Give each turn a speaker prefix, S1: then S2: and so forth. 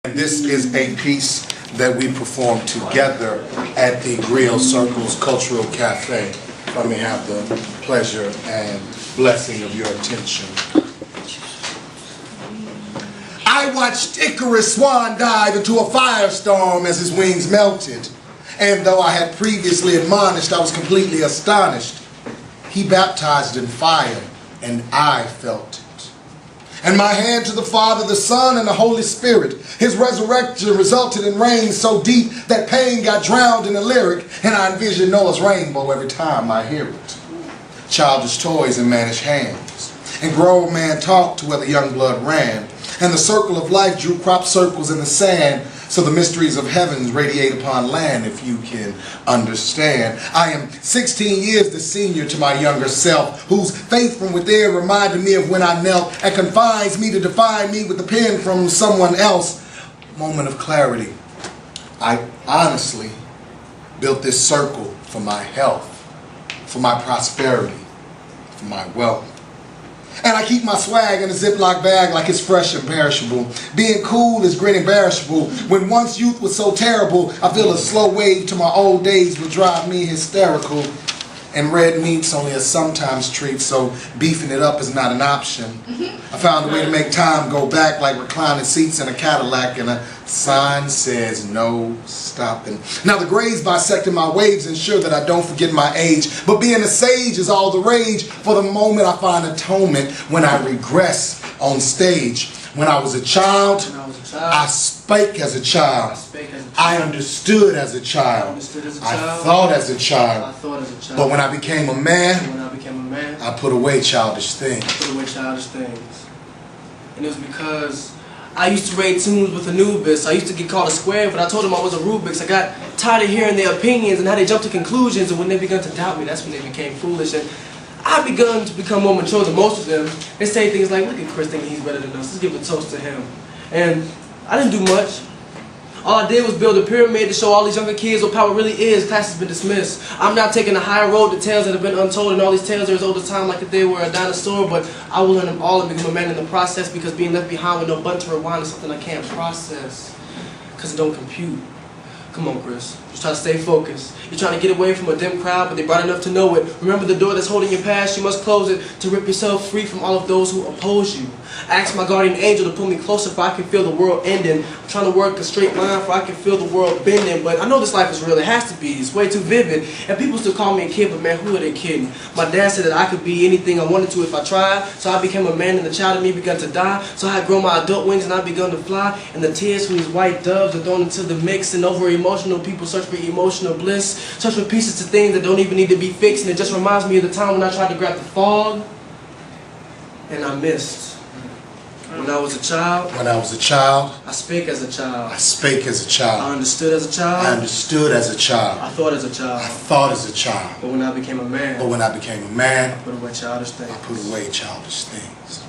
S1: And this is a piece that we performed together at the Griot Circle's Cultural Cafe. Let me have the pleasure and blessing of your attention. I watched Icarus swan dive into a firestorm as his wings melted. And though I had previously admonished, I was completely astonished. He baptized in fire, and I felt it. And my hand to the Father, the Son, and the Holy Spirit. His resurrection resulted in rain so deep that pain got drowned in the lyric, and I envision Noah's rainbow every time I hear it. Childish toys in mannish hands, and grown man talk to where the young blood ran, and the circle of life drew crop circles in the sand, so the mysteries of heavens radiate upon land, if you can understand. I am 16 years the senior to my younger self, whose faith from within reminded me of when I knelt, and confines me to define me with the pen from someone else. Moment of clarity. I honestly built this circle for my health, for my prosperity, for my wealth. And I keep my swag in a Ziploc bag like it's fresh and perishable. Being cool is great and perishable. When once youth was so terrible, I feel a slow wave to my old days would drive me hysterical. And red meat's only a sometimes treat, so beefing it up is not an option. I found a way to make time go back like reclining seats in a Cadillac, and a sign says no stopping. Now the grays bisecting my waves ensure that I don't forget my age, but being a sage is all the rage. For the moment I find atonement when I regress on stage. When I was a child, I spake as a child. I understood as a child. I thought as a child. But when I became a man, I put away childish things.
S2: And it was because I used to rate tunes with Anubis. I used to get called a square, but I told them I was a Rubik's. I got tired of hearing their opinions and how they jumped to conclusions, and when they began to doubt me, that's when they became foolish. And I begun to become more mature than most of them. They say things like, look at Chris thinking he's better than us. Let's give a toast to him. And I didn't do much. All I did was build a pyramid to show all these younger kids what power really is. Class has been dismissed. I'm now taking the higher road to tales that have been untold, and all these tales are as old as time like if they were a dinosaur, but I will learn them all and become a man in the process, because being left behind with no button to rewind is something I can't process, because it don't compute. Come on, Chris. Just try to stay focused. You're trying to get away from a dim crowd, but they're bright enough to know it. Remember the door that's holding your past, you must close it to rip yourself free from all of those who oppose you. Ask my guardian angel to pull me closer for I can feel the world ending. I'm trying to work a straight line for I can feel the world bending. But I know this life is real, it has to be. It's way too vivid. And people still call me a kid, but man, who are they kidding? My dad said that I could be anything I wanted to if I tried. So I became a man and the child in me began to die. So I had grown my adult wings and I begun to fly. And the tears from these white doves are thrown into the mix. And over emotional people search for emotional bliss. Search for pieces to things that don't even need to be fixed. And it just reminds me of the time when I tried to grab the fog and I missed. When I was a child,
S1: I
S2: spake as a child.
S1: I spake as a child.
S2: I understood as a child.
S1: I understood as a child.
S2: I thought as a child.
S1: I thought as a child.
S2: But when I became a man,
S1: I put away childish things.
S2: I put away childish things.